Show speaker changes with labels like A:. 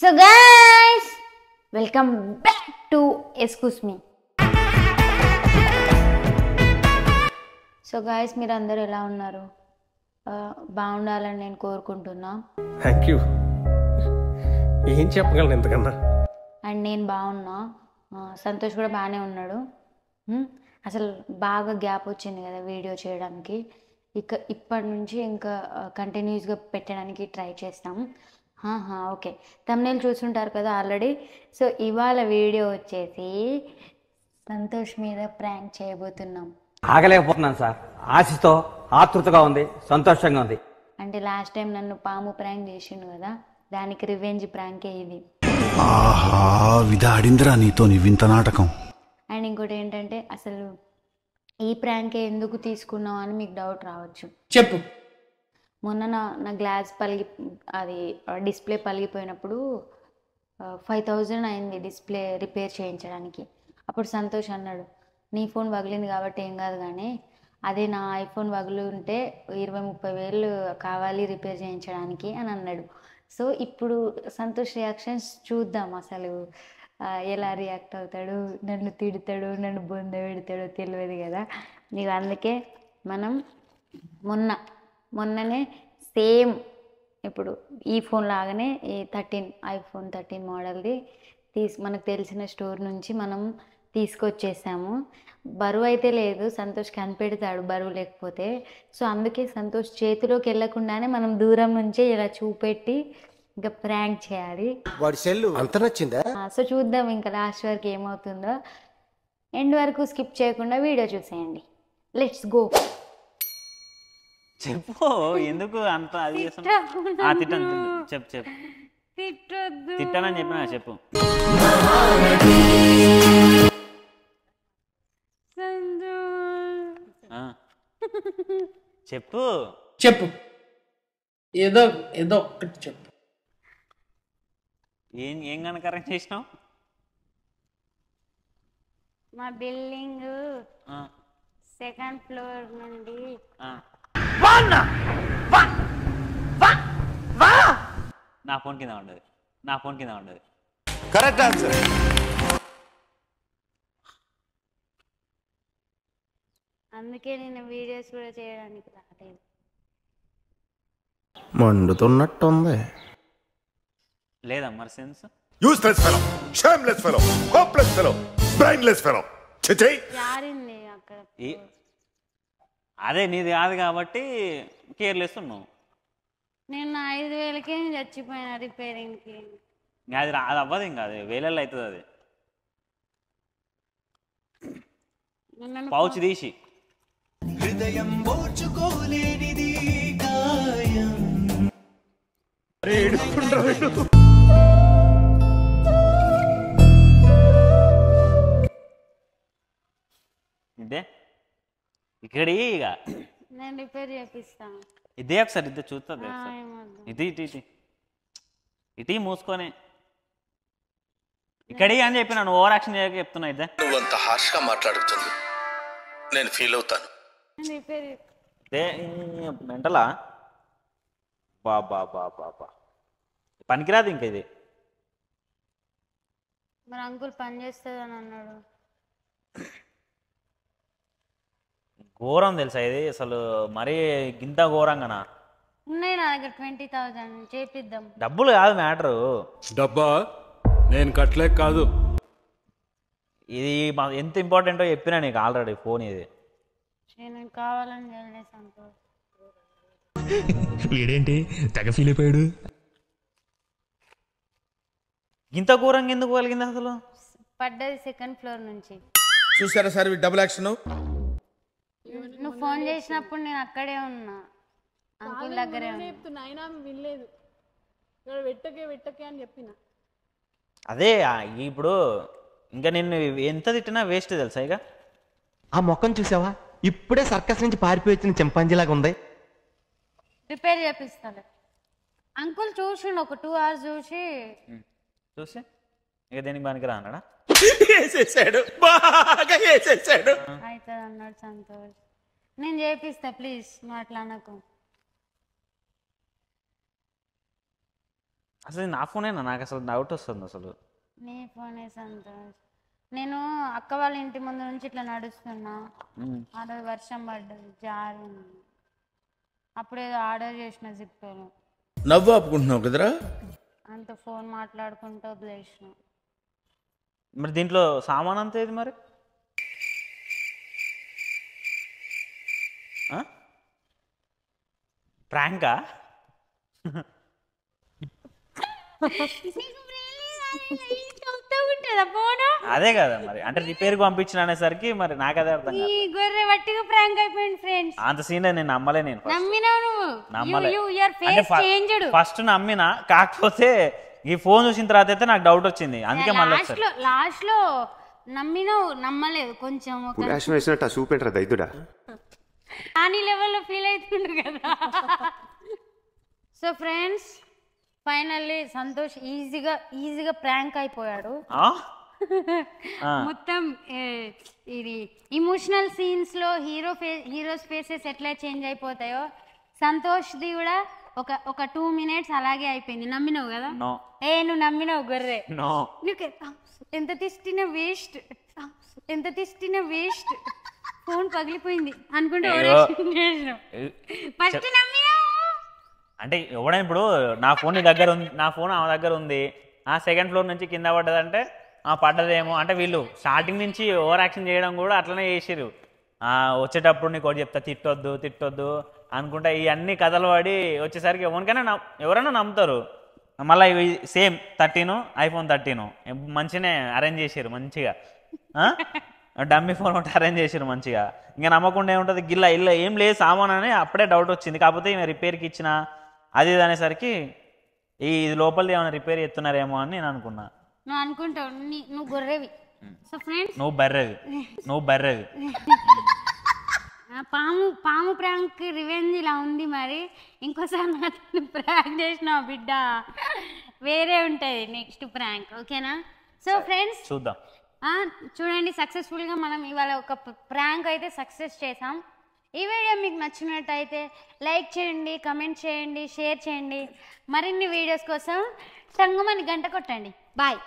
A: So guys, welcome back to Excuse Me. So guys, మీరు అందరూ ఎలా ఉన్నారు? బాగుండాలని నేను కోరుకుంటున్నా.
B: Thank you. ఏం చెప్పగలను ఇంతకన్నా?
A: అండ్ నేను బాగున్నా, సంతోష్ కూడా బాగానే ఉన్నాడు. అసలు బాగా గ్యాప్ వచ్చింది కదా వీడియో చేయడానికి. ఇప్పటి నుంచి ఇంకా కంటిన్యూస్గా పెట్టడానికి ట్రై చేస్తాం. ఓకే, థంబ్నెయిల్ చూసుంటారు కదా ఆల్రెడీ. సో ఇవాళ వీడియో వచ్చేసి సంతోష్ మీద ప్రాంక్ చేయబోతున్నాం.
C: ఆగలేకపోతున్నాను సార్, ఆశతో ఆతృతగా ఉంది, సంతోషంగా ఉంది.
A: అంటే లాస్ట్ టైం నన్ను పాము ప్రాంక్ చేసిండు కదా, దానికి రివెంజ్ ప్రాంకే ఇది.
D: ఆహా, విధాడిందిరా నీతో నీ వింత నాటకం.
A: అండ్ ఇంకోటి ఏంటంటే, అసలు ఈ ప్రాంకే ఎందుకు తీసుకున్నావు అని మీకు డౌట్ రావచ్చు.
E: చెప్పు.
A: మొన్న నా గ్లాస్ అది డిస్ప్లే పలిగిపోయినప్పుడు 5000 అయింది డిస్ప్లే రిపేర్ చేయించడానికి. అప్పుడు సంతోష్ అన్నాడు, నీ ఫోన్ పగిలింది కాబట్టి ఏం కాదు, కానీ అదే నా ఐఫోన్ పగులు ఉంటే 20-30 వేలు కావాలి రిపేర్ చేయించడానికి అని అన్నాడు. సో ఇప్పుడు సంతోష్ రియాక్షన్స్ చూద్దాం. అసలు ఎలా రియాక్ట్ అవుతాడు, నన్ను తిడతాడు, నన్ను బొంద పెడతాడో తెలియదు కదా. నీకు అందుకే మనం మొన్ననే సేమ్ ఇప్పుడు ఈ ఫోన్ లాగానే ఈ ఐఫోన్ 13 మోడల్ది మనకు తెలిసిన స్టోర్ నుంచి మనం తీసుకొచ్చేసాము. బరువు అయితే లేదు, సంతోష్ కనిపెడతాడు బరువు లేకపోతే. సో అందుకే సంతోష్ చేతిలోకి వెళ్ళకుండానే మనం దూరం నుంచే ఇలా చూపెట్టి ఇంకా ప్రాంక్ చేయాలి.
F: వాడి సెల్లు అంత నచ్చిందా?
A: సో చూద్దాం ఇంకా లాస్ట్ వరకు ఏమవుతుందో. ఎండ్ వరకు స్కిప్ చేయకుండా వీడియో చూసేయండి. Let's go.
E: చెప్పు, ఎందుకు అంత అది చేస్తున్నా? తిట్టాను, చెప్పు. తిట్టానని చెప్పినా చెప్పు.
B: చెప్పు ఏదో ఒక్కటి చెప్పు.
E: ఏం కనుక కరెక్ట్ చేసినావు?
A: మా బిల్డింగ్ 2nd ఫ్లోర్ నుండి
E: నా ఫోన్ కింద ఉండదు.
F: Correct answer.
A: అందుకే నేను వీడియోస్ కూడా చేయడానికి రాలేదు.
F: మండుతున్నట్టుంది.
E: లేదా మరి sense?
G: Useless fellow, shameless fellow, hopeless fellow, brainless fellow. చిచై
A: జారింది అక్కడ.
E: అదే నీది కాదు కాబట్టి కేర్లెస్ ఉన్నావు.
A: నేను 5000కే చచ్చిపోయినా రిపేరింగ్కి.
E: అది అవ్వదు, ఇంకా అది వేలల్లో అవుతుంది. అది పౌచ్ తీసి ఇదే ఇక్కడ ఇక
A: నేను రిపేర్ చేపిస్తాను.
E: ఇదే ఒకసారి ఇదే చూస్తుంది. ఇటీ మూసుకొని ఇక్కడి అని చెప్పి నన్ను ఓవర్ యాక్షన్ చేయక చెప్తున్నా. ఇదే
H: నువ్వు అంత హార్ష్గా మాట్లాడుతుంది, నేను ఫీల్ అవుతాను.
E: ఇదే మెంటలా బా పనికిరాదు ఇంకా ఇది.
A: మరి అంకుల్ పని చేస్తుంది అని అన్నాడు.
E: ఘోరం తెలుసా ఇది అసలు, మరీ గింత ఘోరంగానా?
A: ఉన్నాయి నా దగ్గర 20,000, చేపిద్దాం.
E: డబ్బులు కాదు మ్యాటరు.
B: డబ్బా నేను కట్టలేక కాదు,
E: ఇది ఎంత ఇంపార్టెంటో చెప్పినా నీకు ఆల్రెడీ. ఫోన్ ఇది
A: నేను కావాలని చేయలేదు సంతోష్.
I: వీడేంటి తెగ ఫీల్ అయిపోయాడు.
E: ఇంత ఘోరంగా ఎందుకు కలిగింది అసలు?
A: పడ్డది 2nd ఫ్లోర్ నుంచి.
F: చూసారా సార్ డబుల్ యాక్షన్.
A: నువ్వు ఫోన్ చేసినప్పుడు నేను అక్కడే ఉన్నా, అంకుల్ దగ్గరే ఉన్నా.
J: వినలేదు, వెట్టకే అని చెప్పిన.
E: అదే ఇప్పుడు ఇంకా నిన్ను ఎంత తిట్టినా వేస్ట్ తెలుసా. ఇక
C: ఆ ముఖం చూసావా, ఇప్పుడే సర్కస్ నుంచి పారిపోయి వచ్చిన చింపాంజీలాగా ఉంది.
A: రిపేర్ చేపిస్తాను అంకుల్. చూసిండు ఒక 2 hours చూసి
E: ఇక దేనికి పనికి రా అన్నాడా?
A: అయితే అన్నాడు సంతోష్. నేను చేపిస్తా, ప్లీజ్ నువ్వు అట్లా అనకు.
E: అసలు నా ఫోనేనా? నాకు అసలు డౌట్ వస్తుంది అసలు.
A: నీ ఫోనే సంతోష్. నేను అక్క వాళ్ళ ఇంటి ముందు నుంచి ఇట్లా నడుస్తున్నా, ఆ రోజు వర్షం పడ్డది, జారింది. అప్పుడేదో ఆర్డర్ చేసిన జిప్టోలో.
F: నవ్వు ఆపుకుంటున్నావు కదరా?
A: అంత ఫోన్ మాట్లాడుకుంటూ వదిలేసిన.
E: మరి దీంట్లో సామాన్ అంతా ఏది మరి? ప్రాంకా? అదే కదా మరి, అంటే రిపేర్కి పంపించిన అనేసరికి మరి నాకు అదే అర్థం కాదు.
A: గొర్రె వట్టిగా ప్రాంక్ అయిపోయింది ఫ్రెండ్స్.
E: అంత సీన్ నేను నమ్మలే. నేను ఫస్ట్ నమ్మినా, కాకపోతే ఈ ఫోన్ చూసిన తర్వాత అయితే నాకు డౌట్ వచ్చింది, అందుకే మళ్ళీ
A: లాస్ట్ లో నమ్మినావు, నమ్మలేదు కొంచెం.
F: చూపెంటరా దైదుడా
A: కానీ లెవెల్లో ఫీల్ అవుతుండు కదా. సో ఫ్రెండ్స్, ఫైనల్లీ సంతోష్ ఈజీగా ప్రాంక్ అయిపోయాడు. మొత్తం ఇది ఇమోషనల్ సీన్స్ లో హీరోస్ ఫేసెస్ ఎట్లా చేంజ్ అయిపోతాయో సంతోష్ది కూడా ఒక 2 minutes అలాగే అయిపోయింది. నమ్మినావు కదా? నువ్వు నమ్మినావు గొర్రె. నీకు ఎంత తిష్టిన వేస్ట్ ఫోన్ పగిలిపోయింది అనుకుంటే ఫస్ట్ నమ్మినావు.
E: అంటే ఎవడైనా ఇప్పుడు నా ఫోన్ నీ దగ్గర ఉంది, నా ఫోన్ ఆమె దగ్గర ఉంది, సెకండ్ ఫ్లోర్ నుంచి కింద పడ్డదంటే పడ్డదేమో అంటే వీళ్ళు స్టార్టింగ్ నుంచి ఓవర్ యాక్షన్ చేయడం కూడా అట్లనే చేసిరు. వచ్చేటప్పుడు నీకు ఒకటి చెప్తా, తిట్టొద్దు అనుకుంటా ఇవన్నీ కథలు పడి వచ్చేసరికి ఎవరైనా నమ్ముతారు. మళ్ళీ ఇవి సేమ్ 13 iPhone 13 మంచిగానే అరేంజ్ చేసారు, మంచిగా డమ్మీ ఫోన్ ఒకటి అరేంజ్ చేసారు మంచిగా. ఇంకా నమ్మకుండా ఏముంటుంది, ఇల్లు ఏం లేదు సామాన్ అని అప్పుడే డౌట్ వచ్చింది. కాకపోతే ఈమె రిపేర్కి ఇచ్చిన అది ఇది అనేసరికి ఇది లోపలిది ఏమైనా రిపేర్ చేస్తున్నారేమో అని నేను అనుకున్నా.
A: నువ్వు అనుకుంటావు, నువ్వు గొర్రెవి. సో ఫ్రెండ్స్,
E: నువ్వు బర్రెవి.
A: పాము ప్రాంక్ రివెంజ్ ఇలా ఉంది. మరి ఇంకోసారి మాత్రం ప్రాంక్ చేసినావు బిడ్డ, వేరే ఉంటుంది నెక్స్ట్ ప్రాంక్, ఓకేనా? సో ఫ్రెండ్స్
E: చూద్దాం,
A: చూడండి, సక్సెస్ఫుల్గా మనం ఇవాళ ఒక ప్రాంక్ అయితే సక్సెస్ చేసాం. ఈ వీడియో మీకు నచ్చినట్టయితే లైక్ చేయండి, కమెంట్ చేయండి, షేర్ చేయండి. మరిన్ని వీడియోస్ కోసం టంగుమని గంట కొట్టండి. బాయ్.